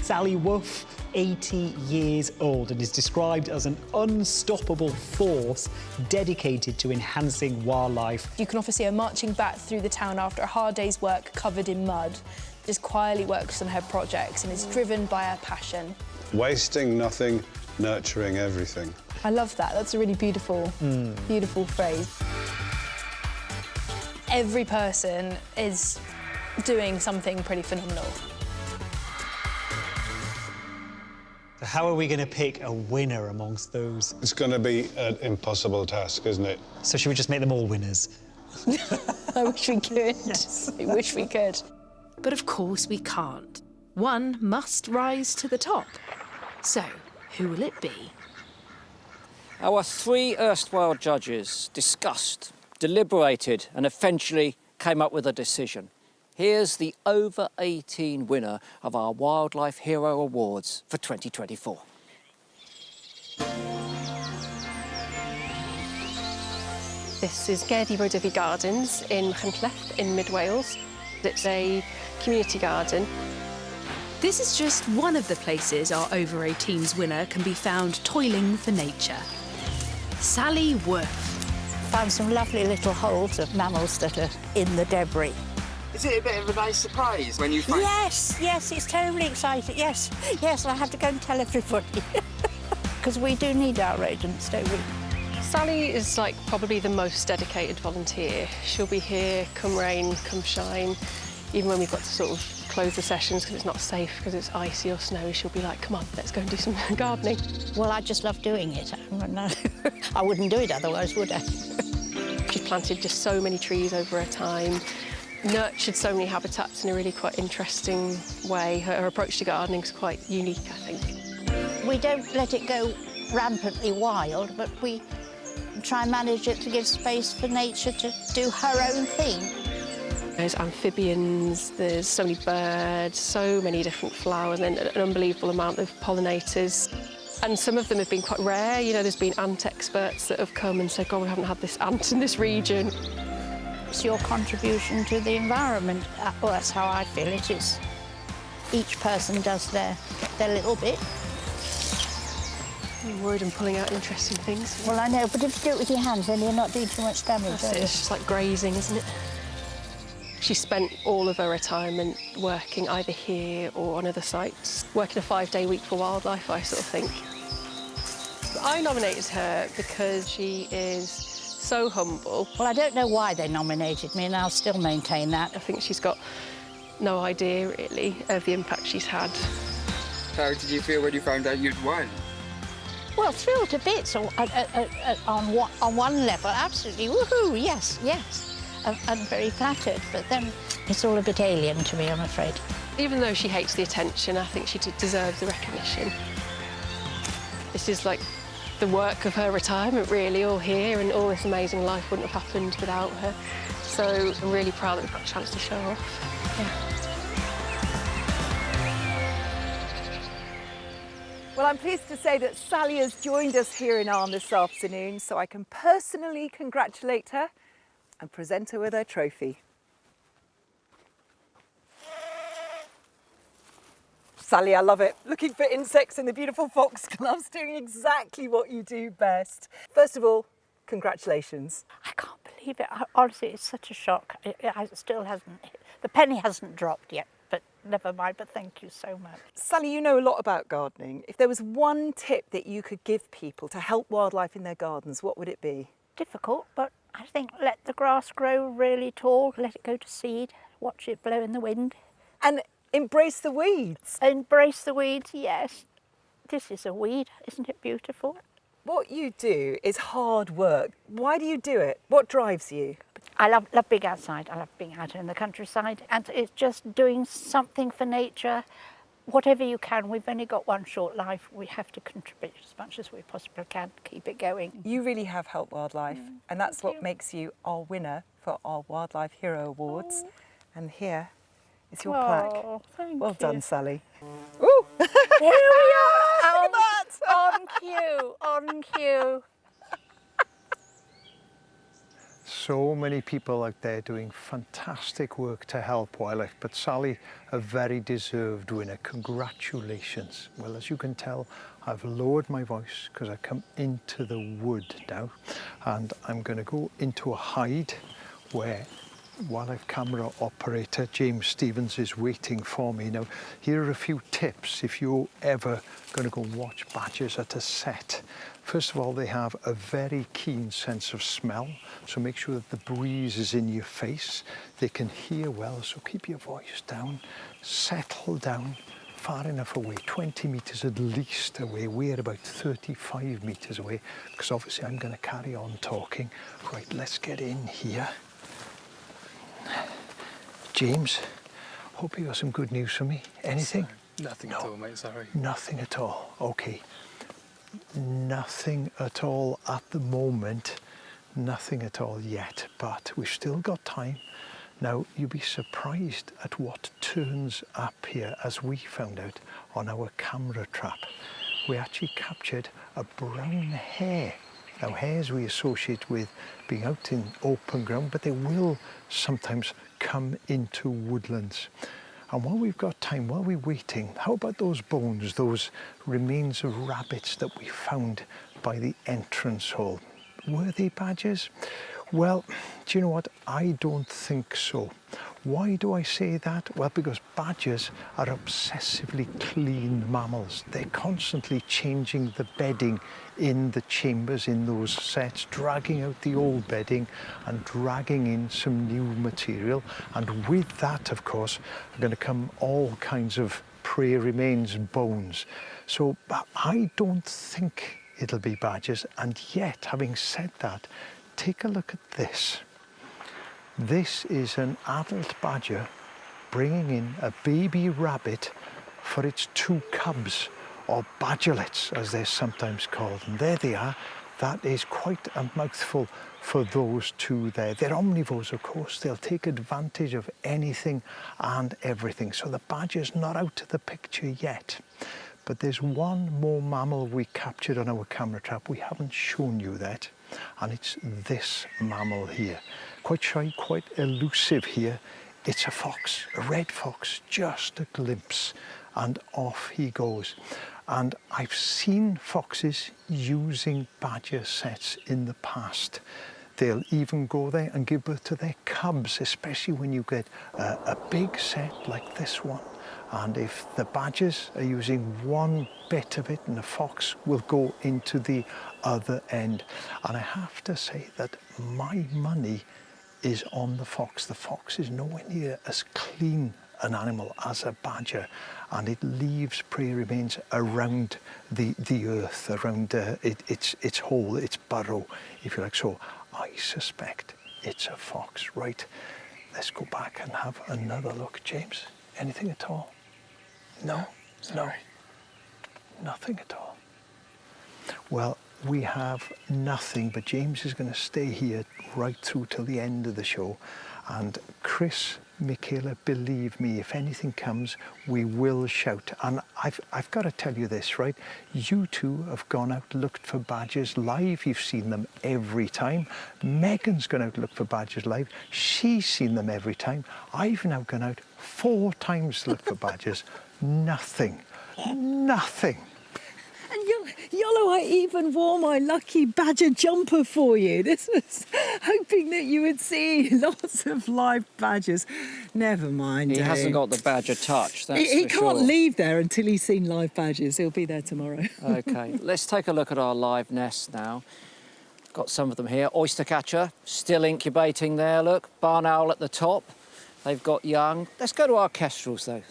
Sally Wolf, 80 years old, and is described as an unstoppable force dedicated to enhancing wildlife. You can often see her marching back through the town after a hard day's work covered in mud, just quietly works on her projects and is driven by her passion. Wasting nothing, nurturing everything. I love that. That's a really beautiful, beautiful phrase. Every person is doing something pretty phenomenal. So how are we going to pick a winner amongst those? It's going to be an impossible task, isn't it? So should we just make them all winners? I wish we could. Yes. I wish we could. But of course we can't. One must rise to the top. So, who will it be? Our 3 erstwhile judges discussed, deliberated, and eventually came up with a decision. Here's the over 18 winner of our Wildlife Hero Awards for 2024. This is Gerddi Rodyfi Gardens in Llynlleth in Mid Wales. It's a community garden. This is just one of the places our over 18s winner can be found toiling for nature. Sally Worth. Found some lovely little holes of mammals that are in the debris. Is it a bit of a nice surprise when you find... Yes, yes, it's terribly exciting. Yes, yes, I have to go and tell everybody. Because we do need our rodents, don't we? Sally is like probably the most dedicated volunteer. She'll be here come rain, come shine. Even when we've got to sort of close the sessions because it's not safe, because it's icy or snowy, she'll be like, come on, let's go and do some gardening. Well, I just love doing it. I wouldn't do it otherwise, would I? She's planted just so many trees over her time, nurtured so many habitats in a really quite interesting way. Her approach to gardening is quite unique, I think. We don't let it go rampantly wild, but we try and manage it to give space for nature to do her own thing. There's amphibians, there's so many birds, so many different flowers, and an unbelievable amount of pollinators. And some of them have been quite rare. You know, there's been ant experts that have come and said, God, we haven't had this ant in this region. It's your contribution to the environment. Well, that's how I feel it is. Each person does their little bit. I'm worried I'm pulling out interesting things. Well, I know, but if you do it with your hands, then you're not doing too much damage. That's it. It's just like grazing, isn't it? She spent all of her retirement working either here or on other sites, working a 5-day week for wildlife, I sort of think. I nominated her because she is so humble. Well, I don't know why they nominated me, and I'll still maintain that. I think she's got no idea, really, of the impact she's had. How did you feel when you found out you'd won? Well, thrilled to bits on one level, absolutely, woohoo, yes, yes. I'm very flattered, but then it's all a bit alien to me, I'm afraid. Even though she hates the attention, I think she deserves the recognition. This is like the work of her retirement, really, all here, and all this amazing life wouldn't have happened without her. So I'm really proud that we've got a chance to show off. Yeah. Well, I'm pleased to say that Sally has joined us here in Arm this afternoon, so I can personally congratulate her and present her with her trophy. Sally, I love it. Looking for insects in the beautiful foxgloves, doing exactly what you do best. First of all, congratulations. I can't believe it. Honestly, it's such a shock. It still hasn't, the penny hasn't dropped yet, but never mind, but thank you so much. Sally, you know a lot about gardening. If there was one tip that you could give people to help wildlife in their gardens, what would it be? Difficult, but I think let the grass grow really tall, let it go to seed, watch it blow in the wind. And embrace the weeds. Embrace the weeds, yes. This is a weed, isn't it beautiful? What you do is hard work. Why do you do it? What drives you? I love being outside. I love being out in the countryside, and it's just doing something for nature. Whatever you can. We've only got one short life. We have to contribute as much as we possibly can to keep it going. You really have helped wildlife, and that's what makes you our winner for our Wildlife Hero Awards. And here is your plaque. Thank Well you. done, Sally. Ooh! Here we are! Look at that! On cue, on cue. So many people out there doing fantastic work to help wildlife, but Sally, a very deserved winner. Congratulations. Well, as you can tell, I've lowered my voice because I come into the wood now, and I'm going to go into a hide where wildlife camera operator James Stevens is waiting for me. Now, here are a few tips if you're ever going to go and watch badgers at a set. First of all, they have a very keen sense of smell, so make sure that the breeze is in your face. They can hear well, so keep your voice down, settle down far enough away, 20 metres at least away. We're about 35 metres away, because obviously I'm going to carry on talking. Right, let's get in here. James, hope you got some good news for me. Anything? Nothing at all, mate, sorry. Nothing at all, okay. Nothing at all at the moment, nothing at all yet, but we've still got time. Now, you'll be surprised at what turns up here, as we found out on our camera trap. We actually captured a brown hare. Now, hares we associate with being out in open ground, but they will sometimes come into woodlands. And while we've got time, while we're waiting, how about those bones, those remains of rabbits that we found by the entrance hall? Were they badgers? Well, do you know what? I don't think so. Why do I say that? Well, because badgers are obsessively clean mammals. They're constantly changing the bedding in the chambers, in those sets, dragging out the old bedding and dragging in some new material. And with that, of course, are going to come all kinds of prey remains, bones. So I don't think it'll be badgers. And yet, having said that, take a look at this. This is an adult badger bringing in a baby rabbit for its two cubs, or badgerlets as they're sometimes called. And there they are. That is quite a mouthful for those two there. They're omnivores, of course. They'll take advantage of anything and everything. So the badger's not out of the picture yet. But there's one more mammal we captured on our camera trap. We haven't shown you that. And it's this mammal here. Quite shy, quite elusive here. It's a fox, a red fox, just a glimpse, and off he goes. And I've seen foxes using badger sets in the past. They'll even go there and give birth to their cubs, especially when you get a big set like this one. And if the badgers are using one bit of it, and the fox will go into the other end. And I have to say that my money is on the fox. The fox is nowhere near as clean an animal as a badger, and it leaves prey remains around the earth, around its hole, its burrow, if you like. So I suspect it's a fox. Right, let's go back and have another look. James, anything at all? No? Sorry. No? Nothing at all. Well, we have nothing, but James is going to stay here right through till the end of the show. And Chris, Michaela, believe me, if anything comes, we will shout. And I've got to tell you this, right? You two have gone out, looked for badgers live. You've seen them every time. Megan's gone out to look for badgers live. She's seen them every time. I've now gone out 4 times to look for badgers. Nothing. Nothing. And Yolo, I even wore my lucky badger jumper for you. This was hoping that you would see lots of live badgers. Never mind. He hasn't got the badger touch, that's He for can't sure. leave there until he's seen live badgers. He'll be there tomorrow. OK, let's take a look at our live nests now. Got some of them here. Oyster catcher, still incubating there, look. Barn owl at the top. They've got young. Let's go to our kestrels, though.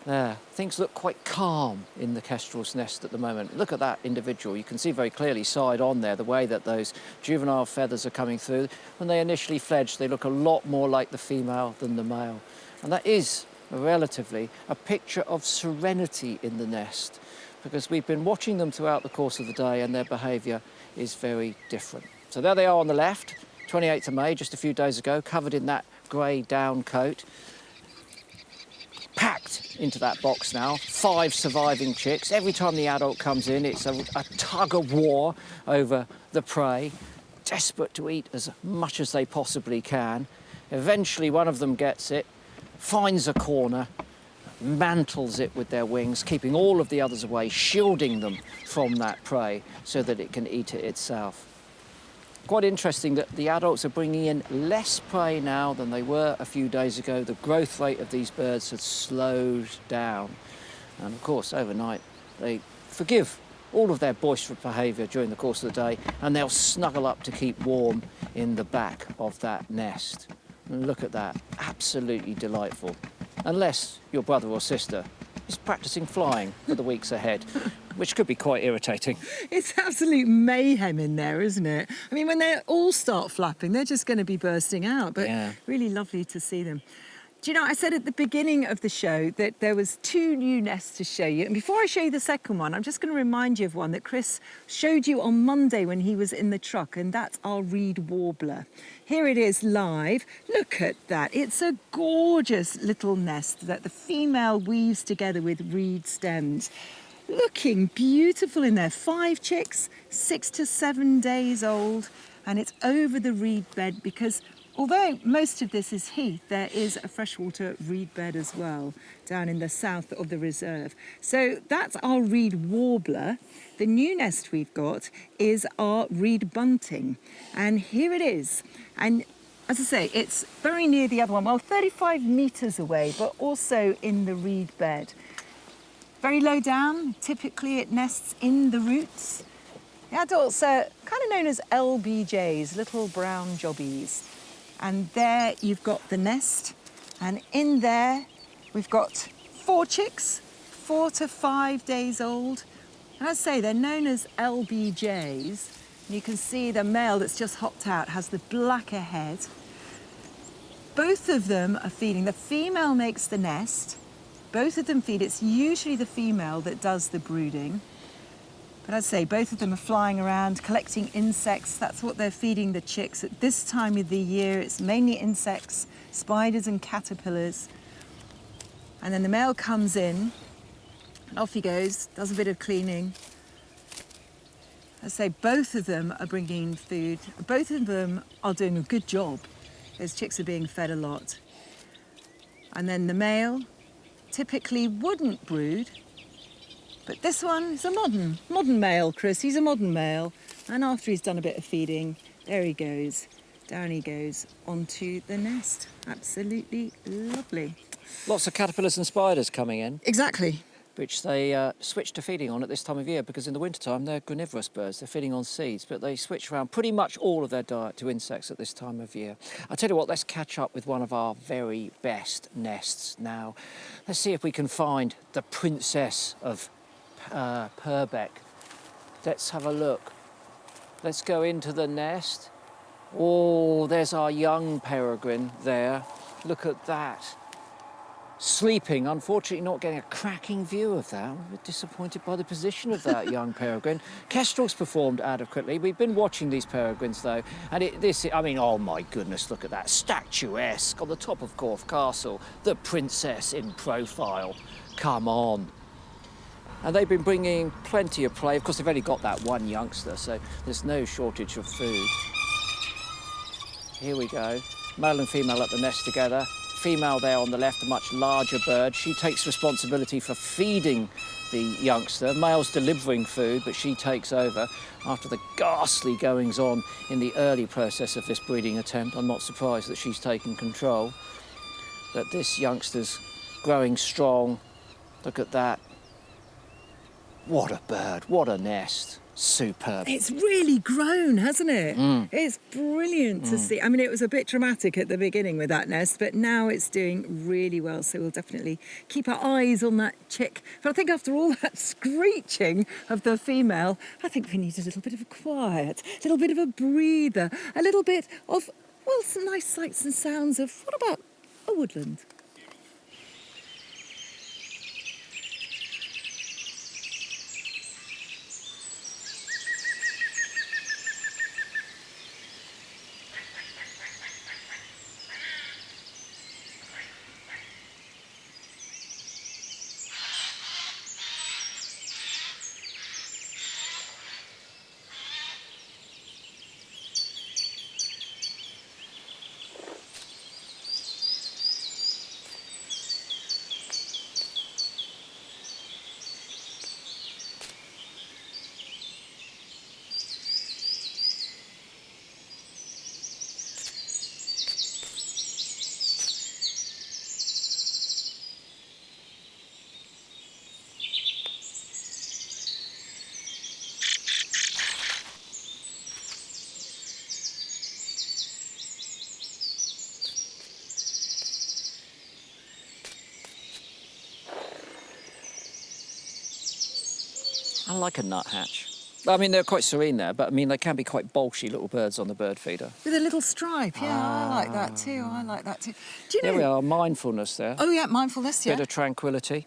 There, things look quite calm in the kestrel's nest at the moment. Look at that individual. You can see very clearly side on there the way that those juvenile feathers are coming through. When they initially fledge, they look a lot more like the female than the male. And that is relatively a picture of serenity in the nest, because we've been watching them throughout the course of the day and their behaviour is very different. So there they are on the left, 28th of May, just a few days ago, covered in that grey down coat. Packed into that box now, 5 surviving chicks. Every time the adult comes in, it's a tug of war over the prey, desperate to eat as much as they possibly can. Eventually one of them gets it, finds a corner, mantles it with their wings, keeping all of the others away, shielding them from that prey so that it can eat it itself. Quite interesting that the adults are bringing in less prey now than they were a few days ago. The growth rate of these birds has slowed down. And of course, overnight, they forgive all of their boisterous behaviour during the course of the day, and they'll snuggle up to keep warm in the back of that nest. And look at that, absolutely delightful. Unless your brother or sister is practising flying for the weeks ahead, which could be quite irritating. It's absolute mayhem in there, isn't it? I mean, when they all start flapping, they're just going to be bursting out, but yeah. Really lovely to see them. Do you know, I said at the beginning of the show that there was 2 new nests to show you. And before I show you the second one, I'm just going to remind you of one that Chris showed you on Monday when he was in the truck, and that's our reed warbler. Here it is live. Look at that. It's a gorgeous little nest that the female weaves together with reed stems. Looking beautiful in there. 5 chicks, 6 to 7 days old, and it's over the reed bed because although most of this is heath, there is a freshwater reed bed as well down in the south of the reserve. So that's our reed warbler. The new nest we've got is our reed bunting. And here it is. And as I say, it's very near the other one, well, 35 metres away, but also in the reed bed. Very low down, typically it nests in the roots. The adults are kind of known as LBJs, little brown jobbies. And there you've got the nest, and in there we've got 4 chicks, 4 to 5 days old. And as I say, they're known as LBJs. And you can see the male that's just hopped out has the blacker head. Both of them are feeding. The female makes the nest. Both of them feed. It's usually the female that does the brooding. But I'd say both of them are flying around, collecting insects. That's what they're feeding the chicks. At this time of the year, it's mainly insects, spiders and caterpillars. And then the male comes in, and off he goes, does a bit of cleaning. I'd say both of them are bringing food. Both of them are doing a good job. Those chicks are being fed a lot. And then the male typically wouldn't brood, but this one is a modern male, Chris. He's a modern male. And after he's done a bit of feeding, there he goes. Down he goes onto the nest. Absolutely lovely. Lots of caterpillars and spiders coming in. Exactly. Which they switch to feeding on at this time of year, because in the wintertime they're granivorous birds, they're feeding on seeds, but they switch around pretty much all of their diet to insects at this time of year. I'll tell you what, let's catch up with one of our very best nests now. Let's see if we can find the princess of Purbeck. Let's have a look. Let's go into the nest. Oh, there's our young peregrine there. Look at that. Sleeping, unfortunately not getting a cracking view of that. I'm a bit disappointed by the position of that young peregrine. Kestrels performed adequately. We've been watching these peregrines though, and I mean, oh my goodness, look at that, statuesque on the top of Corfe Castle, the princess in profile. Come on. And they've been bringing plenty of prey. Of course, they've only got that one youngster, so there's no shortage of food. Here we go, male and female at the nest together. Female there on the left, a much larger bird. She takes responsibility for feeding the youngster. Male's delivering food, but she takes over after the ghastly goings-on in the early process of this breeding attempt. I'm not surprised that she's taken control. But this youngster's growing strong. Look at that. What a bird, what a nest. superb. It's really grown, hasn't it? Mm. It's brilliant to see. I mean, it was a bit dramatic at the beginning with that nest, but now it's doing really well. So we'll definitely keep our eyes on that chick. But I think after all that screeching of the female, I think we need a little bit of a quiet, a little bit of a breather, a little bit of, well, some nice sights and sounds of, what about a woodland? I like a nuthatch. I mean, they're quite serene there, but I mean, they can be quite bolshy little birds on the bird feeder. With a little stripe, yeah, I like that too, I like that too. Do you know... There we are, mindfulness there. Oh yeah, mindfulness, yeah. Bit of tranquility.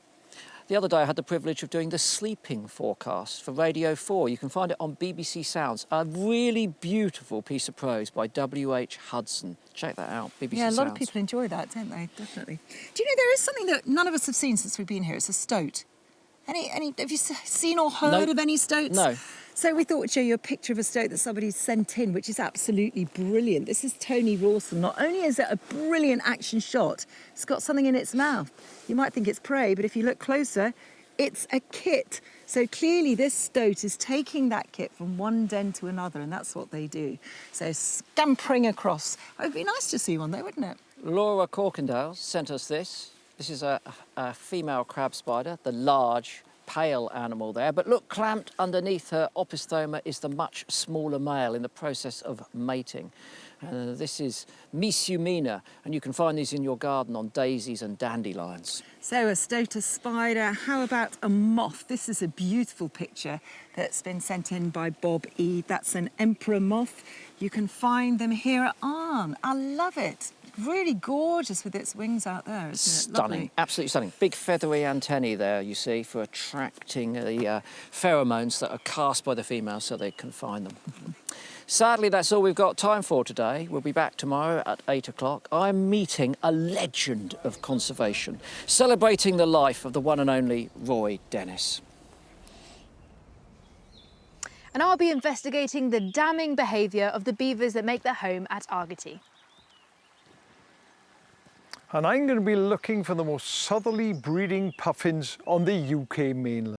The other day I had the privilege of doing the sleeping forecast for Radio 4. You can find it on BBC Sounds. A really beautiful piece of prose by W.H. Hudson. Check that out, BBC Sounds. Yeah, a lot of people enjoy that, don't they? Definitely. Do you know there is something that none of us have seen since we've been here? It's a stoat. Have you seen or heard of any stoats? No. So we thought we'd show you a picture of a stoat that somebody sent in, which is absolutely brilliant. This is Tony Rawson. Not only is it a brilliant action shot, it's got something in its mouth. You might think it's prey, but if you look closer, it's a kit. So clearly this stoat is taking that kit from one den to another, and that's what they do. So scampering across. It would be nice to see one though, wouldn't it? Laura Corkendale sent us this. This is a female crab spider, the large, pale animal there. But look, clamped underneath her opisthoma is the much smaller male in the process of mating. This is Misumena, and you can find these in your garden on daisies and dandelions. So a stoater spider, how about a moth? This is a beautiful picture that's been sent in by Bob E. That's an emperor moth. You can find them here at Arn. I love it. Really gorgeous with its wings out there, isn't it? Stunning, Lovely. absolutely stunning. Big feathery antennae there, you see, for attracting the pheromones that are cast by the females so they can find them. Sadly, that's all we've got time for today. We'll be back tomorrow at 8 o'clock. I'm meeting a legend of conservation, celebrating the life of the one and only Roy Dennis. And I'll be investigating the damning behaviour of the beavers that make their home at Argety. And I'm going to be looking for the most southerly breeding puffins on the UK mainland.